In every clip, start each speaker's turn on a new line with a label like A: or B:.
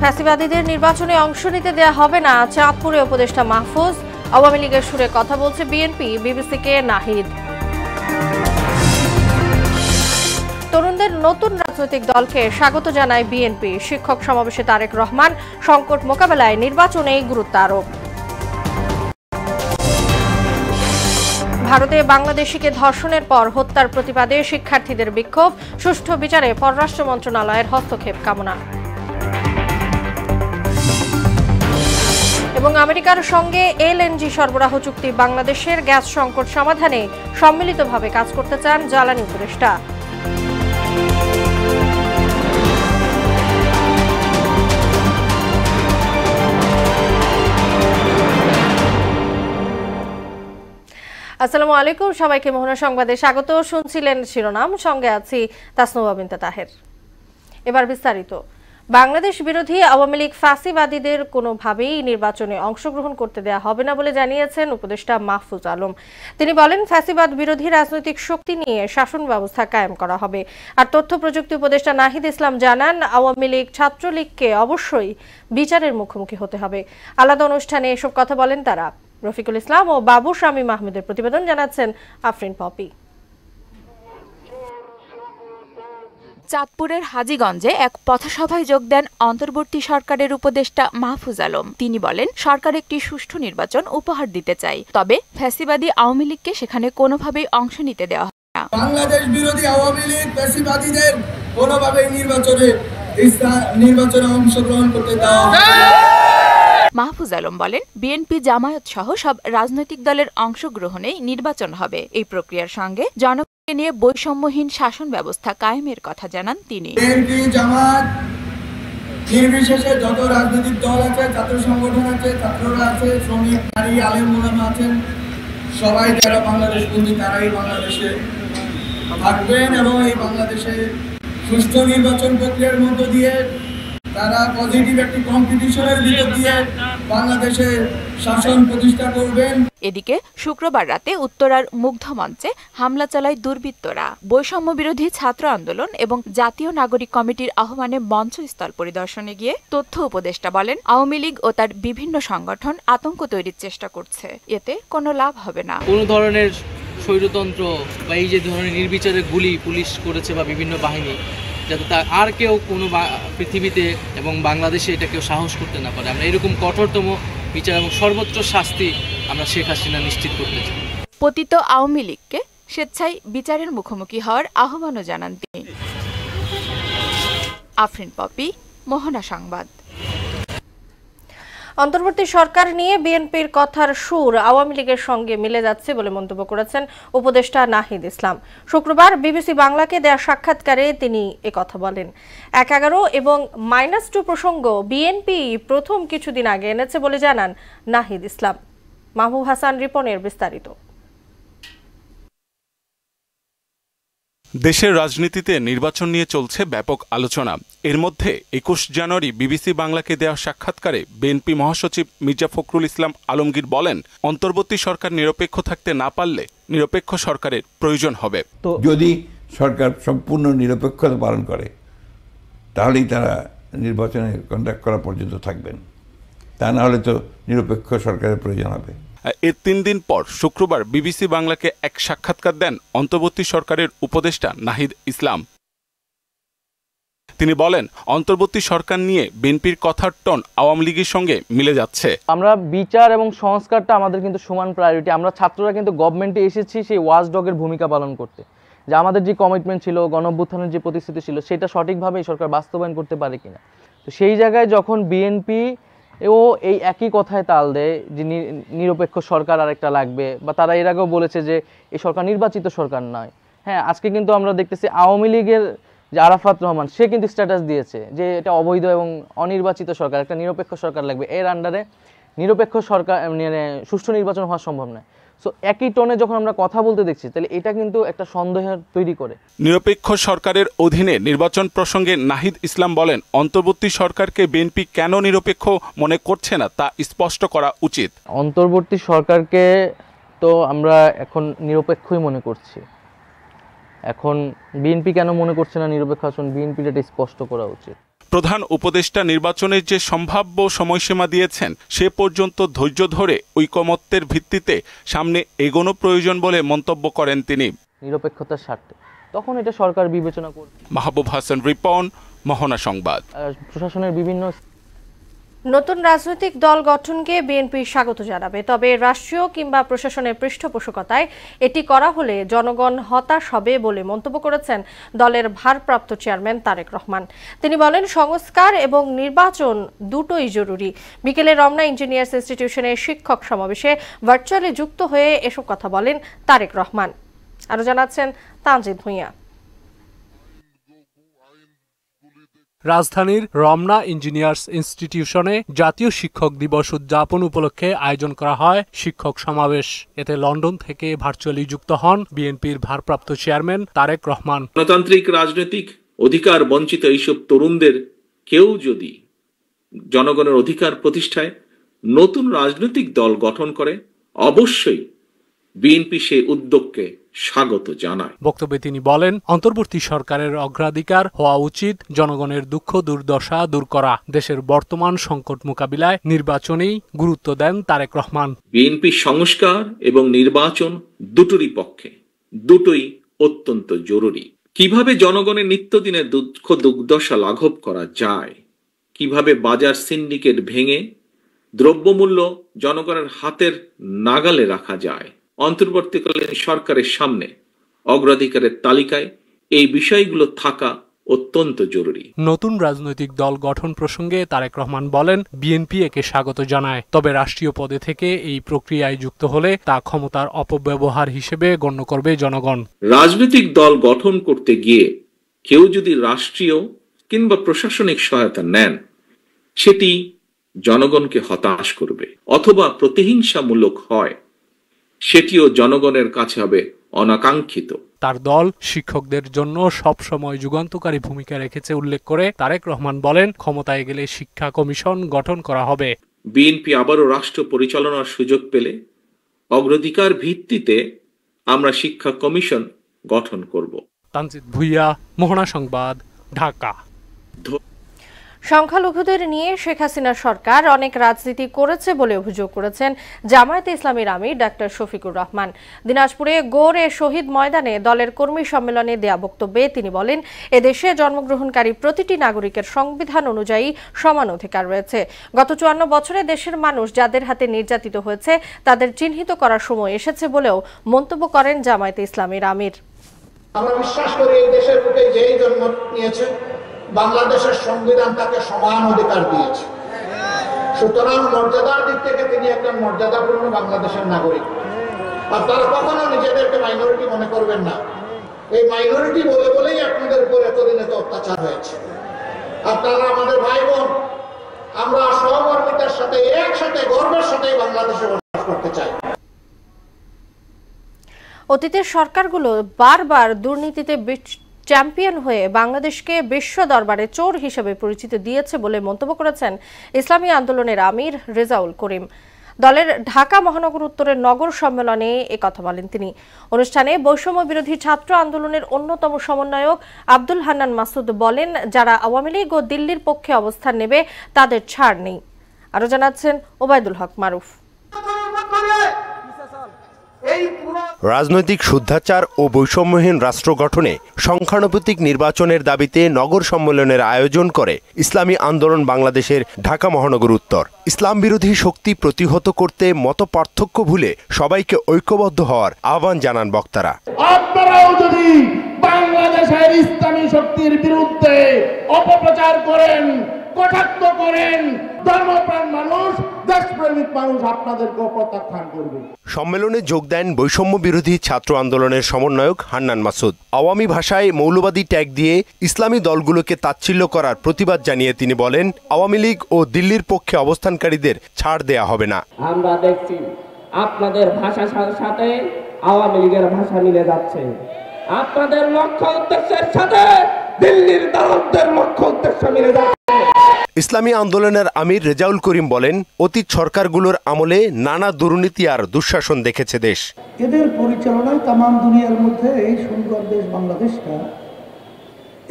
A: ফ্যাসিবাদীদের নির্বাচনে অংশ নিতে দেয়া হবে না, চাঁদপুরে উপদেষ্টা মাহফুজ। আওয়ামী লীগের সুরে কথা বলছে বিএনপি, বিবিসিকে নাহিদ। তরুণদের নতুন রাজনৈতিক দলকে স্বাগত জানায় বিএনপি। শিক্ষক সমাবেশে তারেক রহমান সংকট মোকাবেলায় নির্বাচনে গুরুত্ব আরোপ। ভারতে বাংলাদেশিকে ধর্ষণের পর হত্যার প্রতিবাদে শিক্ষার্থীদের বিক্ষোভ, সুষ্ঠু বিচারে পররাষ্ট্র মন্ত্রণালয়ের হস্তক্ষেপ কামনা। এবং আমেরিকার সঙ্গে এলএনজি সরবরাহ চুক্তি বাংলাদেশের গ্যাস সংকট সমাধানে সম্মিলিতভাবে কাজ করতে চান জ্বালানি উপদেষ্টা। আসসালামু আলাইকুম, সবাইকে মোহনা সংবাদে স্বাগত। শুনছিলেন শিরোনাম, সঙ্গে আছি তাসনুবা বিনতে তাহের। এবার বিস্তারিত। বাংলাদেশ বিরোধী আওয়ামী লীগ ফ্যাসিবাদীদের কোনোভাবেই নির্বাচনে অংশগ্রহণ করতে দেয়া হবে না বলে জানিয়েছেন উপদেষ্টা মাহফুজ আলম। তিনি বলেন, ফ্যাসিবাদ বিরোধী রাজনৈতিক শক্তি নিয়ে শাসন ব্যবস্থা কায়েম করা হবে। আর তথ্য প্রযুক্তি উপদেষ্টা নাহিদ ইসলাম জানান, আওয়ামী লীগ ছাত্রলীগকে অবশ্যই বিচারের মুখোমুখি হতে হবে। আলাদা অনুষ্ঠানে এসব কথা বলেন তারা। রফিকুল ইসলাম ও বাবু শামীম আহমেদের প্রতিবেদন, জানাচ্ছেন আফরিন পপি।
B: চাঁদপুরের হাজীগঞ্জে এক পথসভায় যোগ দেন অন্তর্বর্তী সরকারের উপদেষ্টা মাহফুজ আলম। তিনি বলেন, সরকার একটি সুষ্ঠু নির্বাচন উপহার দিতে চায়, তবে ফ্যাসিবাদী আওয়ামী লীগকে সেখানে কোনোভাবেই অংশ নিতে দেওয়া হবে না।
C: বাংলাদেশ বিরোধী আওয়ামী লীগ ফ্যাসিবাদীদের কোনোভাবেই নির্বাচনে অংশগ্রহণ করতে দেওয়া হবে না।
B: মাহফুজ আলম বলেন, বিএনপি, জামায়াত সহ সব রাজনৈতিক দলের অংশগ্রহণেই নির্বাচন হবে। এই প্রক্রিয়ার সঙ্গে জনগণকে নিয়ে বৈষম্যহীন শাসন ব্যবস্থা কায়েমের কথা জানান তিনি।
C: বিএনপি, জামায়াত নির্বিশেষে যত রাজনৈতিক দল আছে, ছাত্র সংগঠন আছে, ছাত্ররা আছে, শ্রমিক, নারী, আলেম ওলামা আছেন, সবাই যারা বাংলাদেশ বন্ধু তারাই বাংলাদেশে থাকবেন এবং এই বাংলাদেশে সুষ্ঠু নির্বাচন প্রক্রিয়ার মধ্য দিয়ে তারা পজিটিভ একটি কম্পিটিশনের ভিতর দিয়ে বাংলাদেশে শাসন প্রতিষ্ঠা করবেন।
B: এদিকে শুক্রবার রাতে উত্তরার মুগ্ধ মঞ্চে হামলা চালায় দুর্বৃত্তরা। বৈষম্য বিরোধী ছাত্র আন্দোলন এবং জাতীয় নাগরিক কমিটির আহ্বানে মঞ্চস্থল পরিদর্শনে গিয়ে তথ্য উপদেষ্টা বলেন, আওয়ামী লীগ ও তার বিভিন্ন সংগঠন আতঙ্ক তৈরির চেষ্টা করছে, এতে কোনো লাভ হবে না।
D: কোন ধরনের স্বৈরতন্ত্র বা এই যে ধরনের নির্বিচারে গুলি পুলিশ করেছে বা বিভিন্ন বাহিনী, যাতে তা আর কেউ কোনো পৃথিবীতে এবং বাংলাদেশে এটা কেউ সাহস করতে না পারে। আমরা এরকম কঠোরতম বিচার এবং সর্বোচ্চ শাস্তি আমরা শেখ হাসিনা নিশ্চিত করতে চাই।
B: পতিত আওয়ামী লীগকে স্বেচ্ছায় বিচারের মুখোমুখি হওয়ার আহ্বানও জানান তিনি। আফরিন পপি, মোহনা সংবাদ।
A: অন্তর্বর্তী সরকার নিয়ে বিএনপির কথার সুর আওয়ামী লীগের সঙ্গে মিলে যাচ্ছে বলে মন্তব্য করেছেন উপদেষ্টা নাহিদ ইসলাম। শুক্রবার বিবিসি বাংলাকে দেয়া সাক্ষাৎকারে তিনি একথা বলেন। ১-১১ এবং -2 প্রসঙ্গ বিএনপি প্রথম কিছুদিন আগে এনেছে বলে জানান নাহিদ ইসলাম। মাহবুব হাসান রিপনের বিস্তারিত।
E: দেশের রাজনীতিতে নির্বাচন নিয়ে চলছে ব্যাপক আলোচনা। এর মধ্যে ২১ জানুয়ারি বিবিসি বাংলাকে দেওয়া সাক্ষাৎকারে বিএনপি মহাসচিব মির্জা ফখরুল ইসলাম আলমগীর বলেন, অন্তর্বর্তী সরকার নিরপেক্ষ থাকতে না পারলে নিরপেক্ষ সরকারের প্রয়োজন হবে।
F: তো যদি সরকার সম্পূর্ণ নিরপেক্ষতা পালন করে তাহলেই তারা নির্বাচনে কন্ডাক্ট করা পর্যন্ত থাকবেন, তা না হলে তো নিরপেক্ষ সরকারের প্রয়োজন হবে।
E: এর ৩ দিন পর শুক্রবার বিবিসি বাংলাকে এক সাক্ষাৎকার দেন অন্তর্বর্তী সরকারের উপদেষ্টা নাহিদ ইসলাম। তিনি বলেন, অন্তর্বর্তী সরকার নিয়ে বিএনপির কথার টোন আওয়ামী লীগের সঙ্গে মিলে যাচ্ছে।
D: আমরা বিচার এবং সংস্কারটা আমাদের কিন্তু সমান প্রায়োরিটি। আমরা ছাত্ররা কিন্তু গভর্নমেন্টে এসেছি সেই ওয়াচডগের ভূমিকা পালন করতে, যে আমাদের যে কমিটমেন্ট ছিল, গণঅভ্যুত্থানের যে প্রতিশ্রুতি ছিল, সেটা সঠিকভাবে এই সরকার বাস্তবায়ন করতে পারে কিনা। তো সেই জায়গায় যখন বিএনপি ও এই একই কথায় তাল দেয় যে নিরপেক্ষ সরকার আরেকটা লাগবে, বা তারা এর আগেও বলেছে যে এই সরকার নির্বাচিত সরকার নয়। হ্যাঁ, আজকে কিন্তু আমরা দেখতেছি আওয়ামী লীগের যে আরাফাত রহমান, সে কিন্তু স্ট্যাটাস দিয়েছে যে এটা অবৈধ এবং অনির্বাচিত সরকার, একটা নিরপেক্ষ সরকার লাগবে। এর আন্ডারে নিরপেক্ষ সরকার সুষ্ঠু নির্বাচন হওয়া সম্ভব নয়। সো একই টোনে যখন আমরা কথা বলতে দেখছি, তাহলে এটা কিন্তু একটা সন্দেহ তৈরি করে।
E: নিরপেক্ষ সরকারের অধীনে নির্বাচন প্রসঙ্গে নাহিদ ইসলাম বলেন, অন্তর্বর্তী সরকারকে বিএনপি কেন নিরপেক্ষ মনে করছে না তা স্পষ্ট করা উচিত।
D: অন্তর্বর্তী সরকারকে তো আমরা এখন নিরপেক্ষই মনে করছি। এখন বিএনপি কেন মনে করছে না নিরপেক্ষ, আসুন বিএনপির এটা স্পষ্ট করা উচিত।
E: প্রধান উপদেষ্টা নির্বাচনের যে সম্ভাব্য সময়সীমা দিয়েছেন সে পর্যন্ত ধৈর্য ধরে ঐকমত্যের ভিত্তিতে সামনে এগোনো প্রয়োজন বলে মন্তব্য করেন তিনি।
D: নিরপেক্ষতার স্বার্থে তখন এটা সরকার বিবেচনা করবে।
E: মাহবুব হাসান রিপন, মোহনা সংবাদ।
D: প্রশাসনের বিভিন্ন
A: নতুন রাজনৈতিক দল গঠনকে বিএনপি স্বাগত জানাবে, তবে রাষ্ট্রীয় কিংবা প্রশাসনের পৃষ্ঠপোষকতায় এটি করা হলে জনগণ হতাশ হবে বলে মন্তব্য করেছেন দলের ভারপ্রাপ্ত চেয়ারম্যান তারেক রহমান। তিনি বলেন, সংস্কার এবং নির্বাচন দুটোই জরুরি। বিকেলে রমনা ইঞ্জিনিয়ার্স ইনস্টিটিউশনের শিক্ষক সমাবেশে ভার্চুয়ালি যুক্ত হয়ে এসব কথা বলেন তারেক রহমান। আরো জানাচ্ছেন তানজিদ ভুঁইয়া।
G: রাজধানীর রমনা ইঞ্জিনিয়ার্স ইনস্টিটিউশনে জাতীয় শিক্ষক দিবস উদযাপন উপলক্ষে আয়োজন করা হয় শিক্ষক সমাবেশ। এতে লন্ডন থেকে ভার্চুয়ালি যুক্ত হন বিএনপির ভারপ্রাপ্ত চেয়ারম্যান তারেক রহমান।
H: গণতান্ত্রিক রাজনৈতিক অধিকার বঞ্চিত এইসব তরুণদের কেউ যদি জনগণের অধিকার প্রতিষ্ঠায় নতুন রাজনৈতিক দল গঠন করে, অবশ্যই বিএনপি সেই উদ্যোগকে স্বাগত জানায়।
G: বক্তব্যে তিনি বলেন, অন্তর্বর্তী সরকারের অগ্রাধিকার হওয়া উচিত জনগণের দুঃখ দুর্দশা দূর করা। দেশের বর্তমান সংকট মোকাবিলায় নির্বাচনেই গুরুত্ব দেন তারেক রহমান।
H: বিএনপি সংস্কার এবং নির্বাচন দুটোরই পক্ষে, দুটোই অত্যন্ত জরুরি। কিভাবে জনগণের নিত্যদিনের দুঃখ দুর্দশা লাঘব করা যায়, কিভাবে বাজার সিন্ডিকেট ভেঙে দ্রব্যমূল্য জনগণের হাতের নাগালে রাখা যায়, অন্তর্বর্তীকালীন সরকারের সামনে অগ্রাধিকারের তালিকায় এই বিষয়গুলো থাকা অত্যন্ত জরুরি।
G: নতুন রাজনৈতিক দল গঠন প্রসঙ্গে তারেক রহমান বলেন, বিএনপি একে স্বাগত জানায়, তবে রাষ্ট্রীয় পদে থেকে এই প্রক্রিয়ায় যুক্ত হলে তা ক্ষমতার অপব্যবহার হিসেবে গণ্য করবে জনগণ।
H: রাজনৈতিক দল গঠন করতে গিয়ে কেউ যদি রাষ্ট্রীয় কিংবা প্রশাসনিক সহায়তা নেন, সেটি জনগণকে হতাশ করবে, অথবা প্রতিহিংসামূলক হয়, সেটিও জনগণের কাছে হবে অনাকাঙ্ক্ষিত।
G: তার দল শিক্ষকদের জন্য সব সময় যুগান্তকারী ভূমিকা রেখেছে উল্লেখ করে তারেক রহমান বলেন, ক্ষমতায় গেলে শিক্ষা কমিশন গঠন করা হবে।
H: বিএনপি আবারও রাষ্ট্র পরিচালনার সুযোগ পেলে অগ্রাধিকার ভিত্তিতে আমরা শিক্ষা কমিশন গঠন করব।
G: তানজিদ ভুঁইয়া, মোহনা সংবাদ, ঢাকা।
A: সংখ্যালঘুদের নিয়ে শেখ হাসিনার সরকার অনেক রাজনীতি করেছে বলে অভিযোগ করেছেন জামায়াতে ইসলামীর আমির ডাক্তার শফিকুর রহমান। দিনাজপুরে গৌড়ে শহীদ ময়দানে দলের কর্মী সম্মেলনে দেয়া বক্তব্যে তিনি বলেন, এদেশে জন্মগ্রহণকারী প্রতিটি নাগরিকের সংবিধান অনুযায়ী সমান অধিকার রয়েছে। গত 54 বছরে দেশের মানুষ যাদের হাতে নির্যাতিত হয়েছে তাদের চিহ্নিত করার সময় এসেছে বলেও মন্তব্য করেন জামায়াতে ইসলামীর আমির।
I: আমরা বিশ্বাস করি এই দেশের বুকে যেই জন্ম নিয়েছে বাংলাদেশের সংবিধান তাকে সমান অধিকার দিয়েছে। সুতরাং মর্যাদার দিক থেকে তিনি একজন মর্যাদাপূর্ণ বাংলাদেশের নাগরিক। আপনারা কখনো নিজেদেরকে মাইনরিটি মনে করবেন না। এই মাইনরিটি বলে বলেই আপনাদের উপর এতদিন এত অত্যাচার হয়েছে। আপনারা আমাদের ভাই বোন, আমরা সহমর্মিতার সাথে একসাথে গর্বের সাথে বাংলাদেশে বসবাস করতে চাই।
A: অতীতের সরকারগুলো বারবার দুর্নীতিতে চ্যাম্পিয়ন হয়ে বাংলাদেশকে বিশ্ব দরবারে চোর হিসেবে পরিচিতি দিয়েছে বলে মন্তব্য করেছেন ইসলামী আন্দোলনের আমির রেজাউল করিম। দলের ঢাকা মহানগর উত্তরের নগর সম্মেলনে একথা বলেন তিনি। অনুষ্ঠানে বৈষম্য বিরোধী ছাত্র আন্দোলনের অন্যতম সমন্বয়ক আব্দুল হান্নান মাসুদ বলেন, যারা আওয়ামী লীগ ও দিল্লির পক্ষে অবস্থান নেবে তাদের ছাড় নেই। আরো জানাচ্ছেন ওবায়দুল হক মারুফ।
J: রাজনৈতিক শুদ্ধাচার ও বৈষম্যহীন রাষ্ট্র গঠনে সংখ্যানুপাতিক নির্বাচনের দাবিতে নগর সম্মেলনের আয়োজন করে ইসলামী আন্দোলন বাংলাদেশের ঢাকা মহানগর উত্তর। ইসলাম বিরোধী শক্তি প্রতিহত করতে মত পার্থক্য ভুলে সবাইকে ঐক্যবদ্ধ হওয়ার আহ্বান জানান বক্তারা।
I: আপনারাও যদি বাংলাদেশের ইসলামী শক্তির বিরুদ্ধে অপপ্রচার করেন, কটাক্ষ করেন, ধর্মপ্রাণ মানুষ, দেশপ্রেমিক মানুষ আপনাদেরকে প্রত্যাখ্যান করবে।
J: সম্মেলনে যোগ দেন বৈষম্য বিরোধী ছাত্র আন্দোলনের সমন্বয়ক হান্নান মাসুদ। আওয়ামী ভাষায় মৌলবাদী ট্যাগ দিয়ে ইসলামী দলগুলোকে তাচ্ছিল্য করার প্রতিবাদ জানিয়ে তিনি বলেন, আওয়ামী লীগ ও দিল্লির পক্ষে অবস্থানকারীদের ছাড় দেয়া হবে না।
K: আমরা দেখছি আপনাদের ভাষার সাথে আওয়ামী লীগের ভাষা মিলে যাচ্ছে। আপনাদের লক্ষ্য উদ্দেশ্যের সাথে দিল্লির দালালদের লক্ষ্য উদ্দেশ্য মিলে যাচ্ছে।
J: ইসলামী আন্দোলনের আমির রেজাউল করিম বলেন, অতীত সরকারগুলোর আমলে নানা দুর্নীতি আর দুঃশাসন দেখেছে দেশ।
L: এদের পরিচালনায় তাম দুনিয়ার মধ্যে এই সুন্দর দেশ বাংলাদেশটা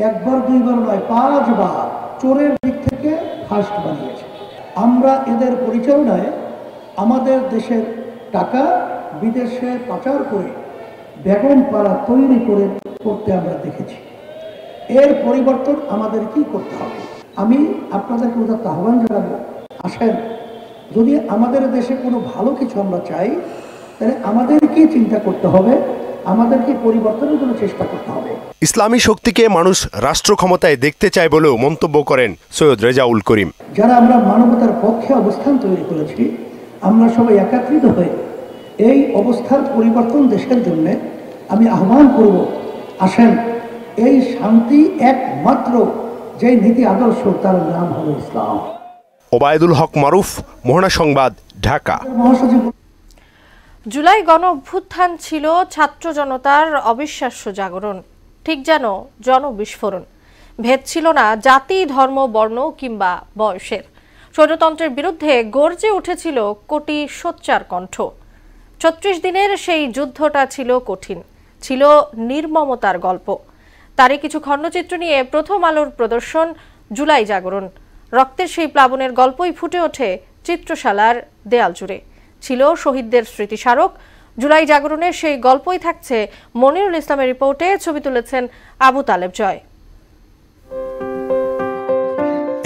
L: একবার দুইবার নয় 5 বার চোরের দিক থেকে ফার্স্ট বানিয়েছে। আমরা এদের পরিচালনায় আমাদের দেশের টাকা বিদেশে পাচার করে বেগম পাড়া তৈরি করতে আমরা দেখেছি। এর পরিবর্তন আমাদের কি করতে হবে? আমি আপনাদেরকে উদাত্ত আহ্বান জানাবো, আসেন, যদি আমাদের দেশে কোনো ভালো কিছু আমরা চাই, তাহলে আমাদেরকে চিন্তা করতে হবে, আমাদেরকে পরিবর্তনের জন্য চেষ্টা করতে হবে।
J: ইসলামী শক্তিকে মানুষ রাষ্ট্র ক্ষমতায় দেখতে চায় বলেও মন্তব্য করেন সৈয়দ রেজাউল করিম।
L: যারা আমরা মানবতার পক্ষে অবস্থান তৈরি করেছি, আমরা সবাই একত্রিত হয়ে এই অবস্থার পরিবর্তন দেশের জন্য আমি আহ্বান করব, আসেন, এই শান্তি একমাত্র যে নীতি আদর্শ, তার নাম হলো ইসলাম।
J: ওবায়দুল হক মারুফ, মোহনা সংবাদ, ঢাকা।
A: জুলাই গণ অভ্যুত্থান ছিল ছাত্র জনতার অবিশ্বাস্য জাগরণ, ঠিক যেন জনবিস্ফোরণ। ভেদ ছিল না জাতি, ধর্ম, বর্ণ কিংবা বয়সের। স্বৈরতন্ত্রের বিরুদ্ধে গর্জে উঠেছিল কোটি সোচ্চার কণ্ঠ। ৩৬ দিনের সেই যুদ্ধটা ছিল কঠিন, ছিল নির্মমতার গল্প। তারই কিছু খণ্ডচিত্র নিয়ে প্রথম আলোর প্রদর্শন জুলাই জাগরণ। রক্তের সেই প্লাবনের গল্পই ফুটে ওঠে চিত্রশালার দেয়াল জুড়ে। ছিল শহীদদের স্মৃতিস্মারক। জুলাই জাগরণের সেই গল্পই থাকছে মনিরুল ইসলামের রিপোর্টে। ছবি তুলেছেন আবু তালেব জয়।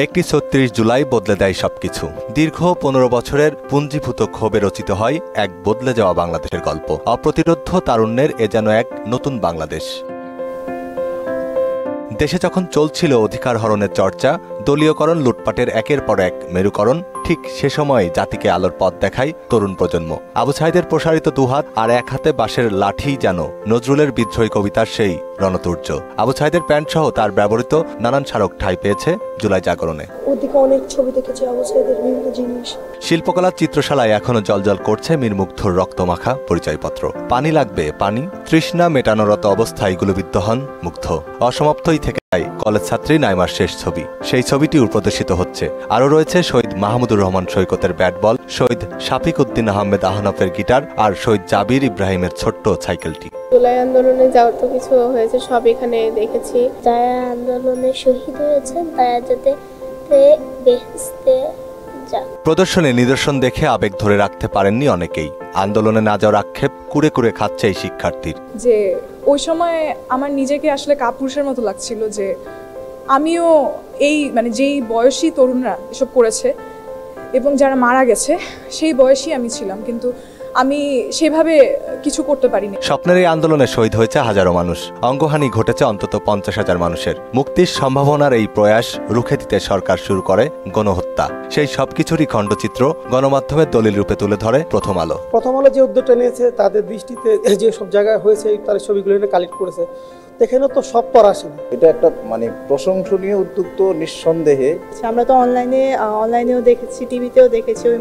M: একটি ৩৬ জুলাই বদলে দেয় সবকিছু। দীর্ঘ ১৫ বছরের পুঞ্জীভূত ক্ষোভে রচিত হয় এক বদলে যাওয়া বাংলাদেশের গল্প। অপ্রতিরোধ্য তারুণ্যের এ যেন এক নতুন বাংলাদেশ। দেশে যখন চলছিল অধিকার হরণের চর্চা, দলীয়করণ, লুটপাটের একের পর এক মেরুকরণ, ঠিক সে সময় জাতিকে আলোর পথ দেখায় তরুণ প্রজন্ম। আবু সাঈদের প্রসারিত দুহাত আর এক হাতে বাঁশের লাঠি যেন নজরুলের বিদ্রোহী কবিতার সেই রণতুর্য। আবু সাঈদের প্যান্ট সহ তার ব্যবহৃত নানান স্মারক ঠাঁই পেয়েছে জুলাই জাগরণে।
N: ওদিকে অনেক ছবি দেখেছি আবু সাঈদের বিভিন্ন জিনিস।
M: শিল্পকলার চিত্রশালায় এখনো জলজল করছে মীর মুগ্ধর রক্তমাখা পরিচয়পত্র। পানি লাগবে পানি, তৃষ্ণা মেটানোরত অবস্থায় গুলিবিদ্ধ হন মুগ্ধ। অসমাপ্তই থেকে কলেজ ছাত্রী নাইমার শেষ ছবি, সেই ছবিটিও প্রদর্শিত হচ্ছে। আরও রয়েছে শহীদ মাহমুদুর রহমান সৈকতের ব্যাট বল, শহীদ শাফিক উদ্দিন আহমেদ আহনাফের গিটার আর শহীদ জাবির ইব্রাহিমের ছোট্ট সাইকেলটি।
O: জুলাই আন্দোলনে যত কিছু হয়েছে সব এখানে দেখেছি।
N: যারা আন্দোলনে শহীদ হয়েছেন তারা যাতে বেহেশতে যান।
M: প্রদর্শনে নিদর্শন দেখে আবেগ ধরে রাখতে পারেননি অনেকেই। আন্দোলনে না যাওয়ার আক্ষেপ কুড়ে কুড়ে খাচ্ছে এই শিক্ষার্থীর।
P: যে ওই সময় আমার নিজেকে আসলে কাপুরুষের মতো লাগছিল যে আমিও এই যেই বয়সী তরুণরা এসব করেছে এবং যারা মারা গেছে সেই বয়সী আমি ছিলাম, কিন্তু আমি সেভাবে কিছু করতে পারিনি।
M: স্বপ্নের এই আন্দোলনে শহীদ হয়েছে হাজারো মানুষ, অঙ্গহানি ঘটেছে অন্তত ৫০,০০০ মানুষের। মুক্তির সম্ভাবনার এই প্রয়াস রুখে দিতে সরকার শুরু করে গণহত্যা। সেই সবকিছুরই খণ্ডচিত্র গণমাধ্যমের দলিল রূপে তুলে ধরে প্রথম আলো।
Q: প্রথম আলো যে উদ্যোগটা নিয়েছে, তাদের দৃষ্টিতে যে সব জায়গায় হয়েছে তার ছবিগুলো এনে কালেক্ট করেছে, এখানে তো সব পর আসে না।
R: এটা একটা প্রশংসনীয় উদ্যোগ তো নিঃসন্দেহে।
O: আমরা তো অনলাইনেও দেখেছি, টিভিতেও দেখেছি, ওই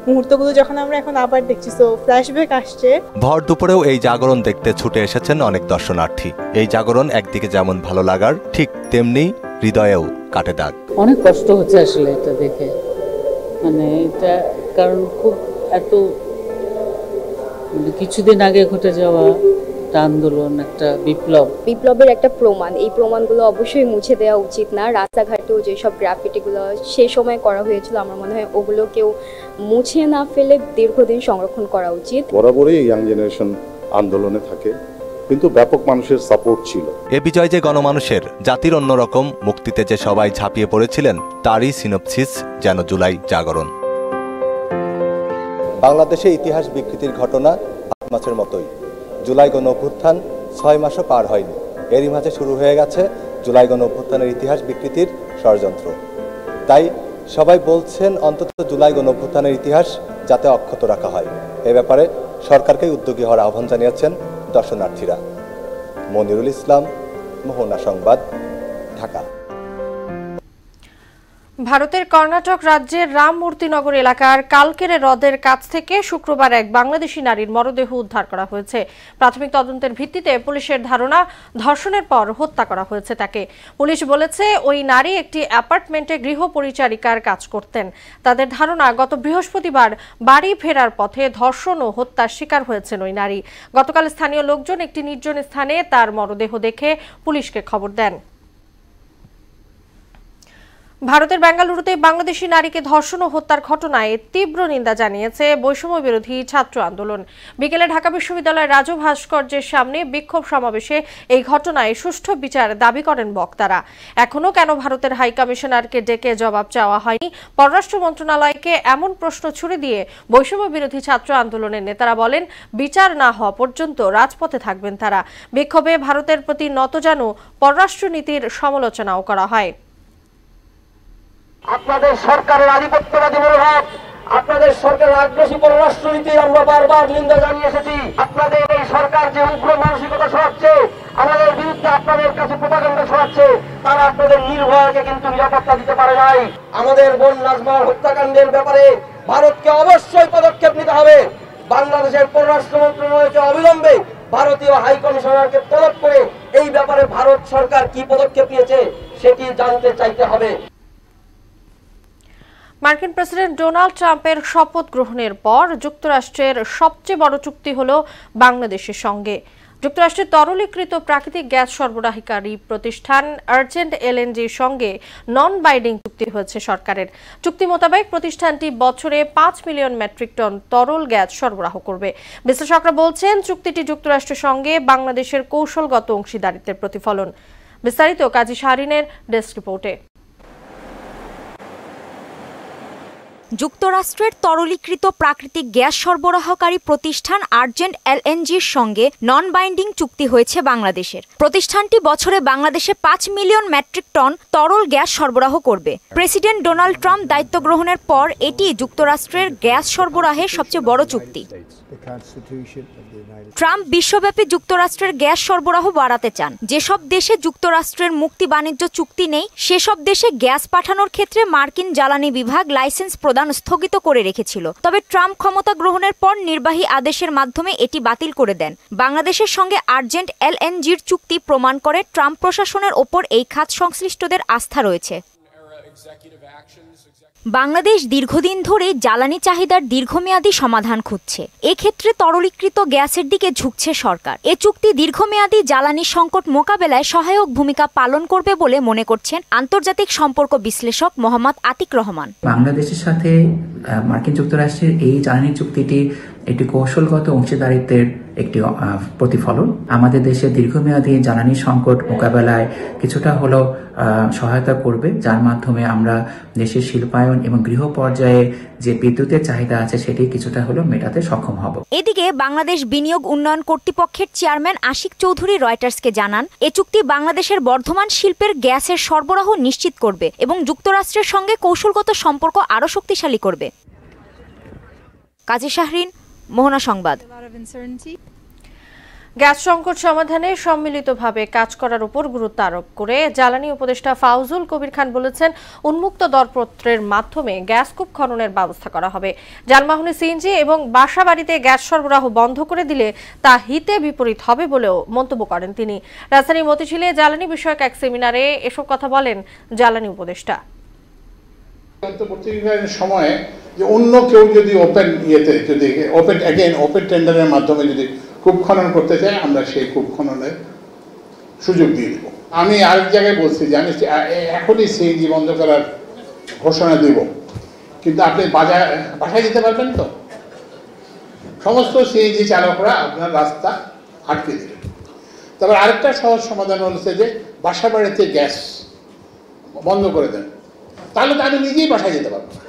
O: মুহূর্তগুলো যখন আমরা এখন আবার দেখছি, তো ফ্ল্যাশব্যাক আসছে।
M: ভর দুপুরেও এই জাগরণ দেখতে ছুটে এসেছেন অনেক দর্শনার্থী। এই জাগরণ একদিকে যেমন ভালো লাগার, ঠিক তেমনি হৃদয়েও কাটে দাগ।
S: অনেক কষ্ট হচ্ছে আসলে এটা দেখে, এটা কারণ খুব এত কিছুদিন আগে ঘটে যাওয়া আন্দোলন, একটা
T: বিপ্লবের একটা প্রমাণ। এই প্রমাণগুলো অবশ্যই মুছে দেওয়া উচিত না। রাস্তাঘাটেও যেসব গ্রাফিটিগুলো সেই সময় করা হয়েছিল, আমার মনে হয় ওগুলোকেও মুছে না ফেলে দীর্ঘদিন সংরক্ষণ করা উচিত।
U: বরাবরই ইয়াং জেনারেশন আন্দোলনে থাকে, কিন্তু ব্যাপক মানুষের সাপোর্ট ছিল।
M: এ বিজয় যে গণমানুষের, জাতির অন্যরকম মুক্তিতে যে সবাই ঝাঁপিয়ে পড়েছিলেন, তারই সিনপসিস যেন জুলাই জাগরণ।
V: বাংলাদেশে ইতিহাস বিকৃতির ঘটনা ৮ মাসের মতোই। জুলাই গণ অভ্যুত্থান ৬ মাসও পার হয়নি, এরই মাঝে শুরু হয়ে গেছে জুলাই গণ অভ্যুত্থানের ইতিহাস বিকৃতির ষড়যন্ত্র। তাই সবাই বলছেন অন্তত জুলাই গণ অভ্যুত্থানের ইতিহাস যাতে অক্ষত রাখা হয়, এ ব্যাপারে সরকারকে উদ্যোগী হওয়ার আহ্বান জানিয়েছেন দর্শনার্থীরা। মনিরুল ইসলাম, মোহনা সংবাদ, ঢাকা।
A: ভারতের কর্ণাটক রাজ্যের রামমূর্তিনগর এলাকার কালকেরে হ্রদের কাছ থেকে শুক্রবার এক বাংলাদেশি নারীর মরদেহ উদ্ধার করা হয়েছে। প্রাথমিক তদন্তের ভিত্তিতে পুলিশের ধারণা, ধর্ষণের পর হত্যা করা হয়েছে তাকে। পুলিশ বলেছে ওই নারী একটি অ্যাপার্টমেন্টে গৃহ পরিচারিকার কাজ করতেন। তাদের ধারণা, গত বৃহস্পতিবার বাড়ি ফেরার পথে ধর্ষণ ও হত্যার শিকার হয়েছেন ওই নারী। গতকাল স্থানীয় লোকজন একটি নির্জন স্থানে তার মরদেহ দেখে পুলিশকে খবর দেন। ভারতের বেঙ্গালুরুতে বাংলাদেশি নারীকে ধর্ষণ ও হত্যার ঘটনায় তীব্র নিন্দা জানিয়েছে বৈষম্য বিরোধী ছাত্র আন্দোলন। বিকেলে ঢাকা বিশ্ববিদ্যালয়ের রাজু ভাস্কর্যের সামনে বিক্ষোভ সমাবেশে এই ঘটনায় সুষ্ঠু বিচার দাবি করেন বক্তারা। এখনো কেন ভারতের হাই কমিশনারকে ডেকে জবাব চাওয়া হয়নি, পররাষ্ট্র মন্ত্রণালয়কে এমন প্রশ্ন ছুড়ে দিয়ে বৈষম্য বিরোধী ছাত্র আন্দোলনের নেতারা বলেন, বিচার না হওয়া পর্যন্ত রাজপথে থাকবেন তারা। বিক্ষোভে ভারতের প্রতি নতজানু পররাষ্ট্রনীতির সমালোচনাও করা হয়।
K: আপনাদের সরকারের আধিপত্যবাদী মনোভাব, আপনাদের সরকারের আগ্রাসী পররাষ্ট্রনীতির আমরা বারবার নিন্দা জানিয়ে এসেছি। আপনাদের এই সরকার যে উগ্র মানসিকতা ছড়াচ্ছে, আমাদের বিরুদ্ধে আপনাদের কাছে প্রোপাগান্ডা ছড়াচ্ছে, তারা আপনাদের নির্ভয়কে কিন্তু নিরাপত্তা দিতে পারে নাই। আমাদের বোন নাজমা হত্যাকাণ্ডের ব্যাপারে ভারতকে অবশ্যই পদক্ষেপ নিতে হবে। বাংলাদেশের পররাষ্ট্র মন্ত্রণালয়কে অবিলম্বে ভারতীয় হাই কমিশনারকে তলব করে এই ব্যাপারে ভারত সরকার কি পদক্ষেপ নিয়েছে সেটি জানতে চাইতে হবে।
A: মার্কিন প্রেসিডেন্ট ডোনাল্ড ট্রাম্পের শপথ গ্রহণের পর যুক্তরাষ্ট্রের সবচেয়ে বড় চুক্তি হল বাংলাদেশের সঙ্গে। যুক্তরাষ্ট্রের তরলীকৃত প্রাকৃতিক গ্যাস সরবরাহকারী প্রতিষ্ঠান আর্জেন্ট এলএনজির সঙ্গে নন বাইন্ডিং চুক্তি হয়েছে সরকারের। চুক্তি মোতাবেক প্রতিষ্ঠানটি বছরে 5 মিলিয়ন মেট্রিক টন তরল গ্যাস সরবরাহ করবে। বিশ্লেষকরা বলছেন, চুক্তিটি যুক্তরাষ্ট্রের সঙ্গে বাংলাদেশের কৌশলগত অংশীদারিত্বের প্রতিফলন। বিস্তারিত কাজী শাহরিনের ডেস্ক রিপোর্টে।
B: যুক্তরাষ্ট্রের তরলীকৃত প্রাকৃতিক গ্যাস সরবরাহকারী প্রতিষ্ঠান আর্জেন্ট এলএনজির সঙ্গে নন বাইন্ডিং চুক্তি হয়েছে বাংলাদেশের। প্রতিষ্ঠানটি বছরে বাংলাদেশে 5 মিলিয়ন মেট্রিক টন তরল গ্যাস সরবরাহ করবে। প্রেসিডেন্ট ডোনাল্ড ট্রাম্প দায়িত্ব গ্রহণের পর এটি যুক্তরাষ্ট্রের গ্যাস সরবরাহের সবচেয়ে বড় চুক্তি। ট্রাম্প বিশ্বব্যাপী যুক্তরাষ্ট্রের গ্যাস সরবরাহ বাড়াতে চান। যেসব দেশে যুক্তরাষ্ট্রের মুক্তি বাণিজ্য চুক্তি নেই, সেসব দেশে গ্যাস পাঠানোর ক্ষেত্রে মার্কিন জ্বালানি বিভাগ লাইসেন্স প্রদান স্থগিত করে রেখেছিল। তবে ট্রাম্প ক্ষমতা গ্রহণের পর নির্বাহী আদেশের মাধ্যমে এটি বাতিল করে দেন। বাংলাদেশের সঙ্গে আর্জেন্ট এলএনজির চুক্তি প্রমাণ করে ট্রাম্প প্রশাসনের ওপর এই খাত সংশ্লিষ্টদের আস্থা রয়েছে। বাংলাদেশ দীর্ঘদিন ধরে জ্বালানি চাহিদার দীর্ঘমেয়াদী সমাধান খুঁজছে। এক্ষেত্রে তরলীকৃত গ্যাসের দিকে ঝুঁকছে সরকার। এ চুক্তি দীর্ঘমেয়াদী জ্বালানি সংকট মোকাবেলায় সহায়ক ভূমিকা পালন করবে বলে মনে করছেন আন্তর্জাতিক সম্পর্ক বিশ্লেষক মোহাম্মদ আতিক রহমান।
C: বাংলাদেশের সাথে মার্কিন যুক্তরাষ্ট্রের এই জ্বালানি চুক্তিটি একটি কৌশলগত অংশীদারিত্বের একটি প্রতিফলন। আমাদের দেশে দীর্ঘমেয়াদী জ্বালানি সংকট মোকাবেলায় কিছুটা হলেও সহায়তা করবে, যার মাধ্যমে আমরা দেশের শিল্পায়ন এবং গৃহ পর্যায়ে যে বিদ্যুতের চাহিদা আছে সেটি কিছুটা হলেও মেটাতে সক্ষম হব।
B: এদিকে বাংলাদেশ বিনিয়োগ উন্নয়ন কর্তৃপক্ষের চেয়ারম্যান আশিক চৌধুরী রয়টার্সকে জানান, এ চুক্তি বাংলাদেশের বর্ধমান শিল্পের গ্যাসের সরবরাহ নিশ্চিত করবে এবং যুক্তরাষ্ট্রের সঙ্গে কৌশলগত সম্পর্ক আরও শক্তিশালী করবে। কাজী শাহরিন, মোহনা সংবাদ।
A: গ্যাস সংকট সমাধানে সম্মিলিতভাবে কাজ করার উপর গুরুত্ব আরোপ করে জ্বালানি উপদেষ্টা ফাউজুল কবির খান বলেছেন, উন্মুক্ত দরপত্রের মাধ্যমে গ্যাস কূপ খননের ব্যবস্থা করা হবে। যানবাহনে সিএনজি এবং বাসাবাড়িতে গ্যাস সরবরাহ বন্ধ করে দিলে তা হিতে বিপরীত হবে বলেও মন্তব্য করেন তিনি। রাজধানীর মতিঝিলে জ্বালানি বিষয়ক এক সেমিনারে এসব কথা বলেন জ্বালানি উপদেষ্টা।
I: সময়ে যে অন্য কেউ যদি ওপেন টেন্ডারের মাধ্যমে যদি কূপ খনন করতে চায়, আমরা সেই কূপ খননের সুযোগ দিয়ে দেব। আমি আরেক জায়গায় বলছি যে আমি এখনই সিএনজি বন্ধ করার ঘোষণা দেব, কিন্তু আপনি বাসায় যেতে পারবেন তো? সমস্ত সিএনজি চালকরা আপনার রাস্তা আটকে দেবেন। তারপর আরেকটা সহজ সমাধান হচ্ছে যে বাসা বাড়িতে গ্যাস বন্ধ করে দেন, তাহলে তো আমি নিজেই বাসায় যেতে পারবো না।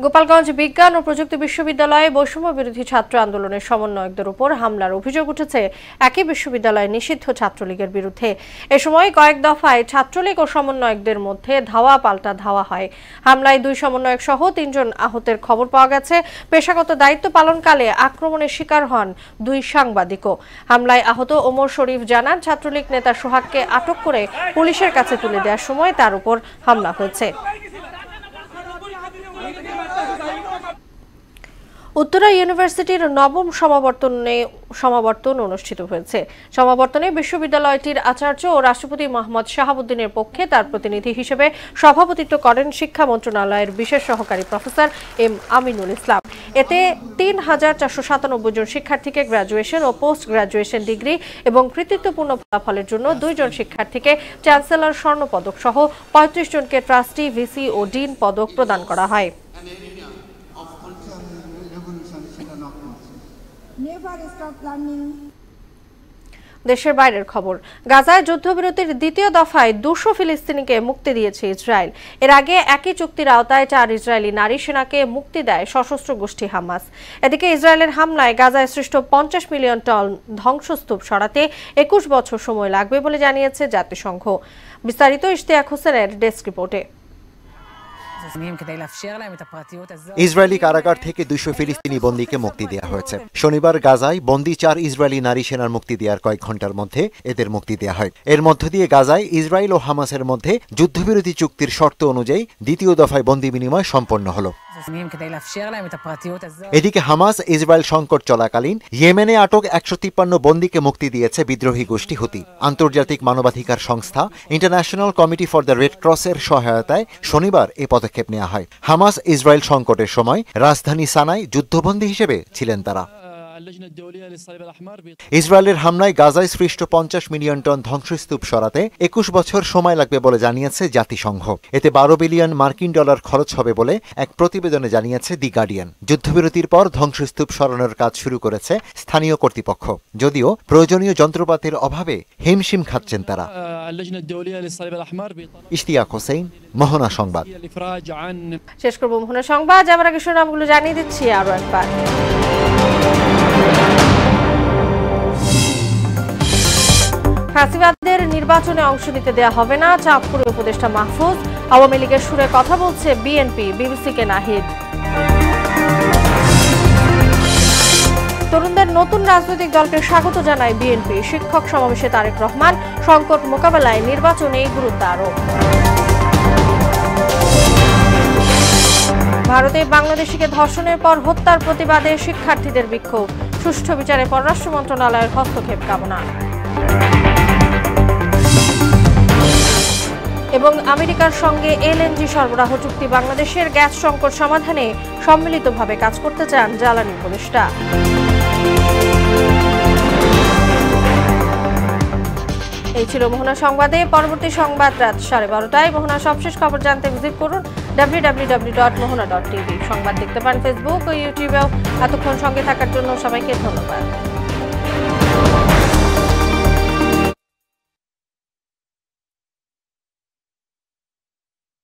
A: গোপালগঞ্জ বিজ্ঞান ও প্রযুক্তি বিশ্ববিদ্যালয়ে বৈষম্য বিরোধী ছাত্র আন্দোলনের সমন্বয়কদের উপর হামলার অভিযোগ উঠেছে একই বিশ্ববিদ্যালয়ে নিষিদ্ধ ছাত্রলীগের বিরুদ্ধে। এ সময় কয়েক দফায় ছাত্রলীগ ও সমন্বয়কদের মধ্যে ধাওয়া পাল্টা ধাওয়া হয়। হামলায় 2 সমন্বয়ক সহ 3 জন আহতের খবর পাওয়া গেছে। পেশাগত দায়িত্ব পালনকালে আক্রমণের শিকার হন 2 সাংবাদিকও। হামলায় আহত ওমর শরীফ জানান, ছাত্রলীগ নেতা সোহাগকে আটক করে পুলিশের কাছে তুলে দেওয়ার সময় তার উপর হামলা হয়েছে। উত্তরা ইউনিভার্সিটির নবম সমাবর্তন অনুষ্ঠিত হয়েছে। সমাবর্তনে বিশ্ববিদ্যালয়টির আচার্য ও রাষ্ট্রপতি মোহাম্মদ শাহাবুদ্দিনের পক্ষে তার প্রতিনিধি হিসেবে সভাপতিত্ব করেন শিক্ষা মন্ত্রণালয়ের বিশেষ সহকারী প্রফেসর এম আমিনুল ইসলাম। এতে ৩,৪৯৭ জন শিক্ষার্থীকে গ্র্যাজুয়েশন ও পোস্ট গ্র্যাজুয়েশন ডিগ্রি এবং কৃতিত্বপূর্ণ ফলাফলের জন্য 2 জন শিক্ষার্থীকে চ্যান্সেলর স্বর্ণপদক সহ ৩৫ জনকে ট্রাস্টি, ভিসি ও ডিন পদক প্রদান করা হয়। দেশের বাইরের খবর। গাজায় যুদ্ধবিরতির দ্বিতীয় দফায় 200 ফিলিস্তিনিকে মুক্তি দিয়েছে ইসরায়েল। এর আগে একই চুক্তির আওতায় 4 ইসরায়েলি নারী সেনাকে মুক্তি দেয় সশস্ত্র গোষ্ঠী হামাস। এদিকে ইসরায়েলের হামলায় গাজায় সৃষ্ট 50 মিলিয়ন টন ধ্বংসস্তূপ সরাতে 21 বছর সময় লাগবে বলে জানিয়েছে জাতিসংঘ। বিস্তারিত ইশতিয়াক হোসেনের ডেস্ক রিপোর্টে।
E: ইসরায়েলি কারাগার থেকে 200 ফিলিস্তিনি বন্দীকে মুক্তি দেওয়া হয়েছে। শনিবার গাজায় বন্দী 4 ইসরায়েলি নারী সেনার মুক্তি দেওয়ার কয়েক ঘন্টার মধ্যে এদের মুক্তি দেওয়া হয়। এর মধ্য দিয়ে গাজায় ইসরায়েল ও হামাসের মধ্যে যুদ্ধবিরতি চুক্তির শর্ত অনুযায়ী দ্বিতীয় দফায় বন্দী বিনিময় সম্পন্ন হলো। এদিকে হামাস ইসরায়েল সংকট চলাকালীন ইয়েমেনে আটক 153 বন্দীকে মুক্তি দিয়েছে বিদ্রোহী গোষ্ঠী হুতি। আন্তর্জাতিক মানবাধিকার সংস্থা international committee for the red ক্রসের সহায়তায় শনিবার এই পদক্ষেপ নেওয়া হয়। হামাস ইসরায়েল সংকটের সময় রাজধানী সানায় যুদ্ধবন্দী হিসেবে ছিলেন তারা। ইসরায়েলের হামলায় গাজায় সৃষ্ট 50 মিলিয়ন টন ধ্বংসস্তূপ সরাতে 21 বছর সময় লাগবে বলে জানিয়েছে জাতিসংঘ। এতে 12 বিলিয়ন মার্কিন ডলার খরচ হবে বলে এক প্রতিবেদনে জানিয়েছে দি গার্ডিয়ান। যুদ্ধবিরতির পর ধ্বংসস্তূপ সরানোর কাজ শুরু করেছে স্থানীয় কর্তৃপক্ষ, যদিও প্রয়োজনীয় যন্ত্রপাতির অভাবে হিমশিম খাচ্ছেন তারা। ইশতিয়াক হোসেন, মোহনা সংবাদ।
A: শেষ করব মোহনা সংবাদ। যাবার আগে শিরোনামগুলো জানিয়ে দিচ্ছি আরো একবার। ফ্যাসিবাদদের নির্বাচনে অংশ নিতে দেয়া হবে না, চাঁদপুরে উপদেষ্টা মাহফুজ। আওয়ামী লীগের সুরে কথা বলছে বিএনপি, বিবিসিকে নাহিদ। তরুণদের নতুন রাজনৈতিক দলকে স্বাগত জানায় বিএনপি। শিক্ষক সমাবেশে তারেক রহমান। সংকট মোকাবেলায় নির্বাচনে গুরুত্ব আরোপ। ভারতে বাংলাদেশিকে ধর্ষণের পর হত্যার প্রতিবাদে শিক্ষার্থীদের বিক্ষোভ। সুষ্ঠু বিচারে পররাষ্ট্র মন্ত্রণালয়ের হস্তক্ষেপ কামনা। এবং আমেরিকার সঙ্গে এলএনজি সরবরাহ চুক্তি। বাংলাদেশের গ্যাস সংকট সমাধানে সম্মিলিতভাবে কাজ করতে চান জ্বালানি উপদেষ্টা। এই ছিল মোহনা সংবাদে। পরবর্তী সংবাদ রাত 12:30টায়। মোহনা সবশেষ খবর জানতে ভিজিট করুন www.mohana.tv। সংবাদ দেখতে পান ফেসবুক ও ইউটিউবেও। এতক্ষণ সঙ্গে থাকার জন্য সবাইকে ধন্যবাদ।